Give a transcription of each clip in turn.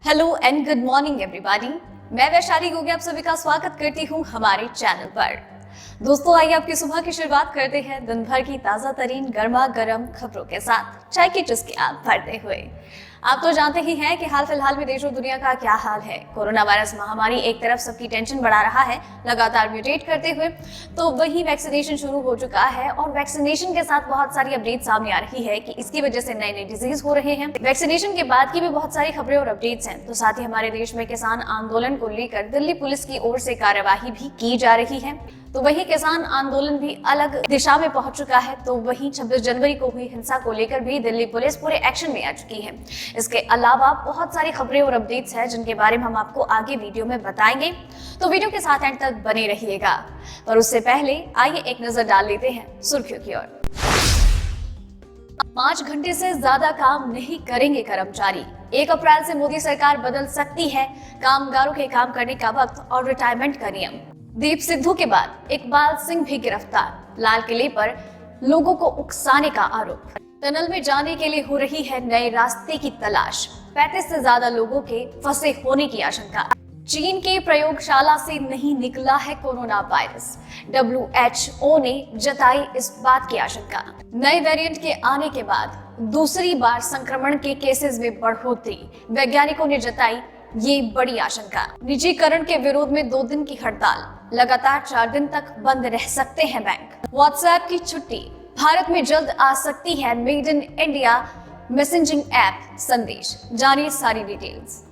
Hello and good morning everybody. मैं वैशाली गोगे आप सभी का स्वागत करती हूँ हमारे चैनल पर। दोस्तों आइए आपकी सुबह की शुरुआत करते हैं दिन भर की ताजा तरीन गर्मा गर्म खबरों के साथ चाय की चुस्कियां भरते हुए। आप तो जानते ही हैं कि हाल फिलहाल में देश और दुनिया का क्या हाल है। कोरोना वायरस महामारी एक तरफ सबकी टेंशन बढ़ा रहा है लगातार म्यूटेट करते हुए, तो वही वैक्सीनेशन शुरू हो चुका है और वैक्सीनेशन के साथ बहुत सारी अपडेट सामने आ रही है कि इसकी वजह से नए नए डिजीज हो रहे हैं। वैक्सीनेशन के बाद की भी बहुत सारी खबरें और अपडेट्स हैं। तो साथ ही हमारे देश में किसान आंदोलन को लेकर दिल्ली पुलिस की ओर से कार्यवाही भी की जा रही है। तो वही किसान आंदोलन भी अलग दिशा में पहुंच चुका है। तो वही 26 जनवरी को हुई हिंसा को लेकर भी दिल्ली पुलिस पूरे एक्शन में आ चुकी है। इसके अलावा बहुत सारी खबरें और अपडेट्स हैं जिनके बारे में हम आपको आगे वीडियो में बताएंगे, तो वीडियो के साथ एंड तक बने रहिएगा। पर उससे पहले आइए एक नजर डाल लेते हैं सुर्खियों की ओर। 5 घंटे से ज्यादा काम नहीं करेंगे कर्मचारी। 1 अप्रैल से मोदी सरकार बदल सकती है कामगारों के काम करने का वक्त और रिटायरमेंट का नियम। दीप सिद्धू के बाद इकबाल सिंह भी गिरफ्तार। लाल किले पर लोगों को उकसाने का आरोप। टनल में जाने के लिए हो रही है नए रास्ते की तलाश। 35 से ज्यादा लोगों के फंसे होने की आशंका। चीन के प्रयोगशाला से नहीं निकला है कोरोना वायरस। WHO ने जताई इस बात की आशंका। नए वेरिएंट के आने के बाद दूसरी बार संक्रमण के केसेस में बढ़ोतरी। वैज्ञानिकों ने जताई ये बड़ी आशंका। निजीकरण के विरोध में 2 दिन की हड़ताल। लगातार 4 दिन तक बंद रह सकते हैं बैंक। व्हाट्सएप की छुट्टी। भारत में जल्द आ सकती है made in India messaging app संदेश। जानिए सारी डिटेल्स।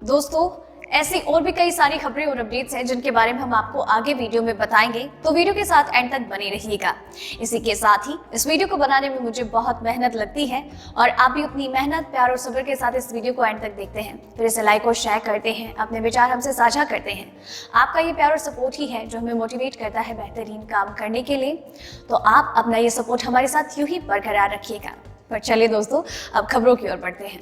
दोस्तों ऐसी और भी कई सारी खबरें और अपडेट्स हैं जिनके बारे में हम आपको आगे वीडियो में बताएंगे, तो वीडियो के साथ एंड तक बने रहिएगा। इसी के साथ ही इस वीडियो को बनाने में मुझे बहुत मेहनत लगती है और आप भी उतनी मेहनत प्यार और सब्र के साथ इस वीडियो को एंड तक देखते हैं, फिर इसे लाइक और शेयर करते हैं, अपने विचार हमसे साझा करते हैं। आपका ये प्यार और सपोर्ट ही है जो हमें मोटिवेट करता है बेहतरीन काम करने के लिए। तो आप अपना ये सपोर्ट हमारे साथ यूं ही बरकरार रखिएगा। पर चलिए दोस्तों अब खबरों की ओर बढ़ते हैं।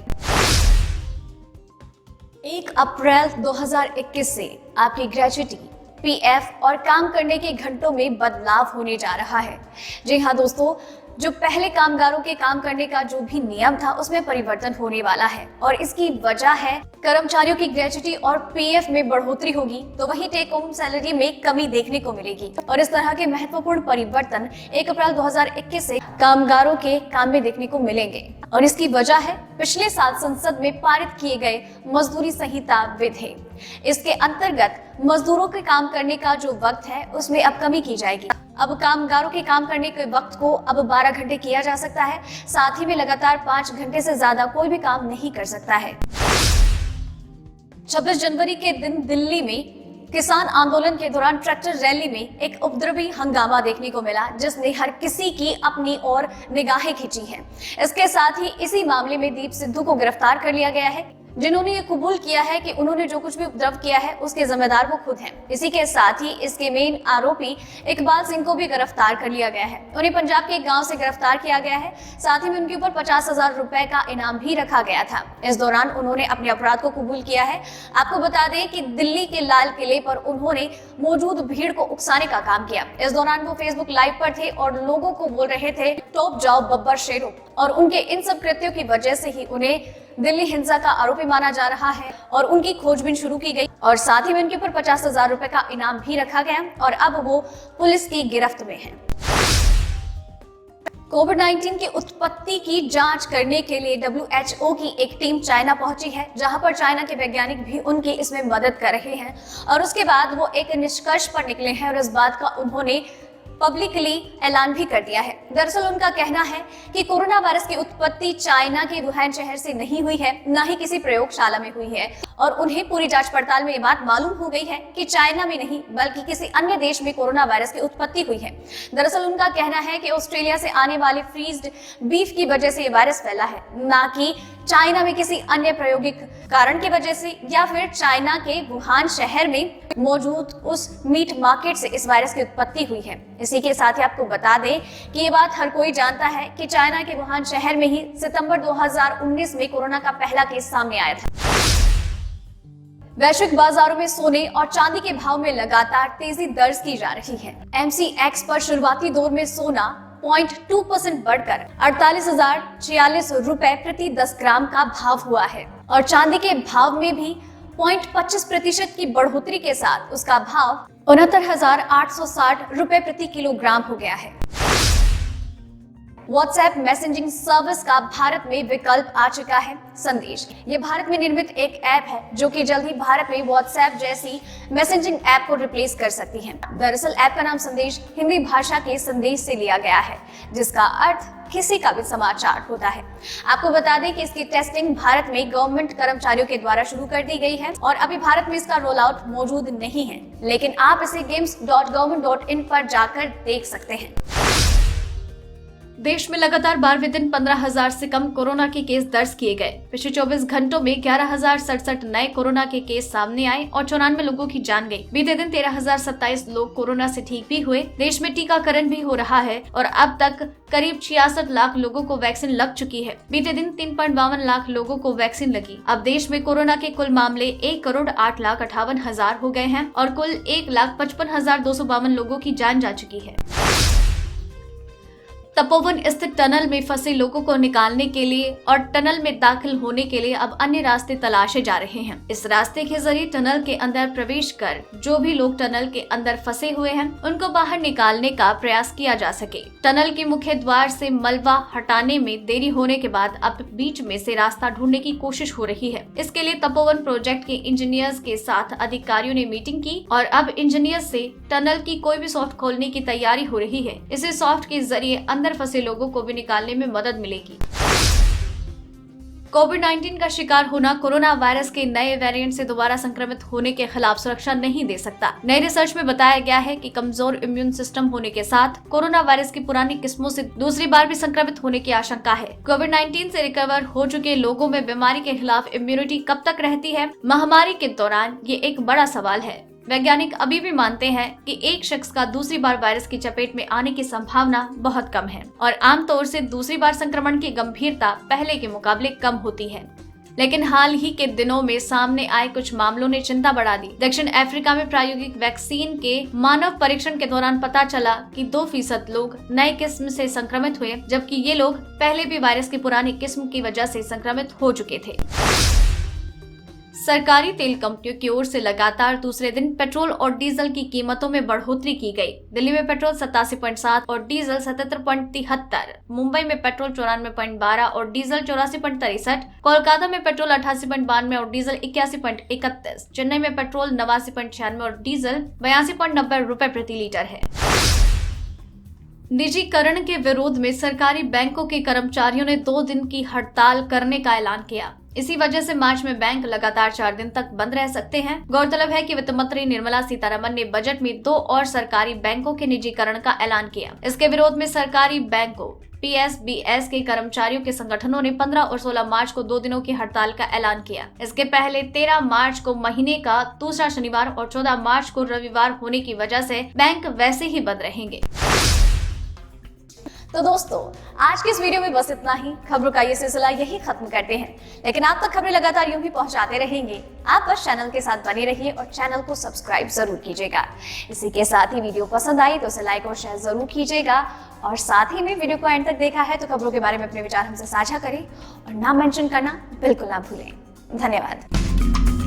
1 अप्रैल 2021 से आपकी ग्रेच्युटी, PF और काम करने के घंटों में बदलाव होने जा रहा है। जी हाँ दोस्तों, जो पहले कामगारों के काम करने का जो भी नियम था उसमें परिवर्तन होने वाला है और इसकी वजह है कर्मचारियों की ग्रेच्युटी और PF में बढ़ोतरी होगी, तो वही टेक होम सैलरी में कमी देखने को मिलेगी। और इस तरह के महत्वपूर्ण परिवर्तन 1 अप्रैल 2021 से कामगारों के काम में देखने को मिलेंगे और इसकी वजह है पिछले साल संसद में पारित किए गए मजदूरी संहिता विधेयक। इसके अंतर्गत मजदूरों के काम करने का जो वक्त है उसमें अब कमी की जाएगी। अब कामगारों के काम करने के वक्त को अब 12 घंटे किया जा सकता है। साथ ही में लगातार 5 घंटे से ज्यादा कोई भी काम नहीं कर सकता है। 26 जनवरी के दिन दिल्ली में किसान आंदोलन के दौरान ट्रैक्टर रैली में एक उपद्रवी हंगामा देखने को मिला जिसने हर किसी की अपनी ओर निगाहें खींची है। इसके साथ ही इसी मामले में दीप सिद्धू को गिरफ्तार कर लिया गया है, जिन्होंने ये कबूल किया है कि उन्होंने जो कुछ भी उपद्रव किया है उसके जिम्मेदार वो खुद हैं। इसी के साथ ही इसके मेन आरोपी इकबाल सिंह को भी गिरफ्तार कर लिया गया है। उन्हें पंजाब के एक गांव से गिरफ्तार किया गया है। साथ ही में उनके ऊपर 50,000 रुपए का इनाम भी रखा गया था। इस दौरान उन्होंने अपने अपराध को कबूल किया है। आपको बता दें कि दिल्ली के लाल किले पर उन्होंने मौजूद भीड़ को उकसाने का काम किया। इस दौरान वो फेसबुक लाइव पर थे और लोगों को बोल रहे थे टॉप जाओ बब्बर शेरों, और उनके इन सब कृत्यों की वजह से ही उन्हें दिल्ली हिंसा का आरोपी माना जा रहा है और उनकी खोजबीन शुरू की गई और साथ ही में उनके ऊपर 50,000 रुपए का इनाम भी रखा गया और अब वो पुलिस की गिरफ्त में हैं। कोविड-19 की उत्पत्ति की जांच करने के लिए WHO की एक टीम चाइना पहुंची है, जहां पर चाइना के वैज्ञानिक भी उनकी इसमें मदद कर रहे हैं और उसके बाद वो एक निष्कर्ष पर निकले हैं और इस बात का उन्होंने पब्लिकली ऐलान भी कर दिया है। दरअसल उनका कहना है कि कोरोना वायरस की उत्पत्ति चाइना के वुहान शहर से नहीं हुई है, न ही किसी प्रयोगशाला में हुई है और उन्हें पूरी जांच पड़ताल में ये बात मालूम हो गई है कि चाइना में नहीं बल्कि किसी अन्य देश में कोरोना वायरस की उत्पत्ति हुई है। दरअसल उनका कहना है कि ऑस्ट्रेलिया से आने वाले फ्रीज्ड बीफ की वजह से ये वायरस फैला है, न कि चाइना में किसी अन्य प्रायोगिक कारण की वजह से या फिर चाइना के वुहान शहर में मौजूद उस मीट मार्केट से इस वायरस की उत्पत्ति हुई है। इसी के साथ ही आपको बता दें कि ये बात हर कोई जानता है कि चाइना के वुहान शहर में ही सितंबर 2019 में कोरोना का पहला केस सामने आया था। वैश्विक बाजारों में सोने और चांदी के भाव में लगातार तेजी दर्ज की जा रही है। MCX पर शुरुआती दौर में सोना 0.2% बढ़कर 48,046 रुपए प्रति 10 ग्राम का भाव हुआ है और चांदी के भाव में भी 0.25% की बढ़ोतरी के साथ उसका भाव 69,860 रुपए प्रति किलोग्राम हो गया है। व्हाट्सएप मैसेजिंग सर्विस का भारत में विकल्प आ चुका है। संदेश ये भारत में निर्मित एक ऐप है जो कि जल्द ही भारत में व्हाट्सएप जैसी मैसेजिंग ऐप को रिप्लेस कर सकती है। दरअसल ऐप का नाम संदेश हिंदी भाषा के संदेश से लिया गया है, जिसका अर्थ किसी का भी समाचार होता है। आपको बता दें कि इसकी टेस्टिंग भारत में गवर्नमेंट कर्मचारियों के द्वारा शुरू कर दी गई है और अभी भारत में इसका रोल आउट मौजूद नहीं है, लेकिन आप इसे games.government.in पर जाकर देख सकते हैं। देश में लगातार 12वें दिन 15,000 से कम कोरोना के केस दर्ज किए गए। पिछले 24 घंटों में 11,067 नए कोरोना के केस सामने आए और 94 लोगों की जान गई। बीते दिन 13,027 लोग कोरोना से ठीक भी हुए। देश में टीकाकरण भी हो रहा है और अब तक करीब 66 लाख लोगों को वैक्सीन लग चुकी है। बीते दिन 3.52 लाख लोगों को वैक्सीन लगी। अब देश में कोरोना के कुल मामले 1,08,58,000 हो गए हैं और कुल 1,55,252 लोगों की जान जा चुकी है। तपोवन स्थित टनल में फंसे लोगों को निकालने के लिए और टनल में दाखिल होने के लिए अब अन्य रास्ते तलाशे जा रहे हैं। इस रास्ते के जरिए टनल के अंदर प्रवेश कर जो भी लोग टनल के अंदर फंसे हुए हैं उनको बाहर निकालने का प्रयास किया जा सके। टनल के मुख्य द्वार से मलबा हटाने में देरी होने के बाद अब बीच में से रास्ता ढूंढने की कोशिश हो रही है। इसके लिए तपोवन प्रोजेक्ट के इंजीनियर्स के साथ अधिकारियों ने मीटिंग की और अब इंजीनियर्स से टनल की कोई भी सॉफ्ट खोलने की तैयारी हो रही है। इसे सॉफ्ट के जरिए अंदर फंसे लोगों को भी निकालने में मदद मिलेगी। कोविड-19 का शिकार होना कोरोना वायरस के नए वेरिएंट से दोबारा संक्रमित होने के खिलाफ सुरक्षा नहीं दे सकता। नई रिसर्च में बताया गया है कि कमजोर इम्यून सिस्टम होने के साथ कोरोना वायरस की पुरानी किस्मों से दूसरी बार भी संक्रमित होने की आशंका है। कोविड-19 से रिकवर हो चुके लोगों में बीमारी के खिलाफ इम्यूनिटी कब तक रहती है? महामारी के दौरान ये एक बड़ा सवाल है। वैज्ञानिक अभी भी मानते हैं कि एक शख्स का दूसरी बार वायरस की चपेट में आने की संभावना बहुत कम है और आमतौर से दूसरी बार संक्रमण की गंभीरता पहले के मुकाबले कम होती है। लेकिन हाल ही के दिनों में सामने आए कुछ मामलों ने चिंता बढ़ा दी। दक्षिण अफ्रीका में प्रायोगिक वैक्सीन के मानव परीक्षण के दौरान पता चला कि 2% लोग नए किस्म से संक्रमित हुए, जबकि ये लोग पहले भी वायरस की पुरानी किस्म की वजह से संक्रमित हो चुके थे। सरकारी तेल कंपनियों की ओर से लगातार दूसरे दिन पेट्रोल और डीजल की कीमतों में बढ़ोतरी की गई। दिल्ली में पेट्रोल 87.7 और डीजल 77.73, मुंबई में पेट्रोल 94.12 और डीजल 84.63, कोलकाता में पेट्रोल 88.92 और डीजल 81.31, चेन्नई में पेट्रोल 89.96 और डीजल 82.90 रुपए प्रति लीटर है। निजीकरण के विरोध में सरकारी बैंकों के कर्मचारियों ने 2 दिन की हड़ताल करने का ऐलान किया। इसी वजह से मार्च में बैंक लगातार 4 दिन तक बंद रह सकते हैं। गौरतलब है कि वित्त मंत्री निर्मला सीतारमण ने बजट में 2 और सरकारी बैंकों के निजीकरण का ऐलान किया। इसके विरोध में सरकारी बैंकों PSBS के कर्मचारियों के संगठनों ने 15 और 16 मार्च को 2 दिनों की हड़ताल का ऐलान किया। इसके पहले 13 मार्च को महीने का दूसरा शनिवार और 14 मार्च को रविवार होने की वजह से बैंक वैसे ही बंद रहेंगे। तो दोस्तों, आज की इस वीडियो में बस इतना ही। खबरों का ये सिलसिला यही खत्म करते हैं, लेकिन आप तक खबरें लगातार यूं ही पहुंचाते रहेंगे। आप बस चैनल के साथ बने रहिए और चैनल को सब्सक्राइब जरूर कीजिएगा। इसी के साथ ही वीडियो पसंद आई तो उसे लाइक और शेयर जरूर कीजिएगा और साथ ही में वीडियो को एंड तक देखा है तो खबरों के बारे में अपने विचार हमसे साझा करें और नाम मेंशन करना बिल्कुल ना भूलें। धन्यवाद।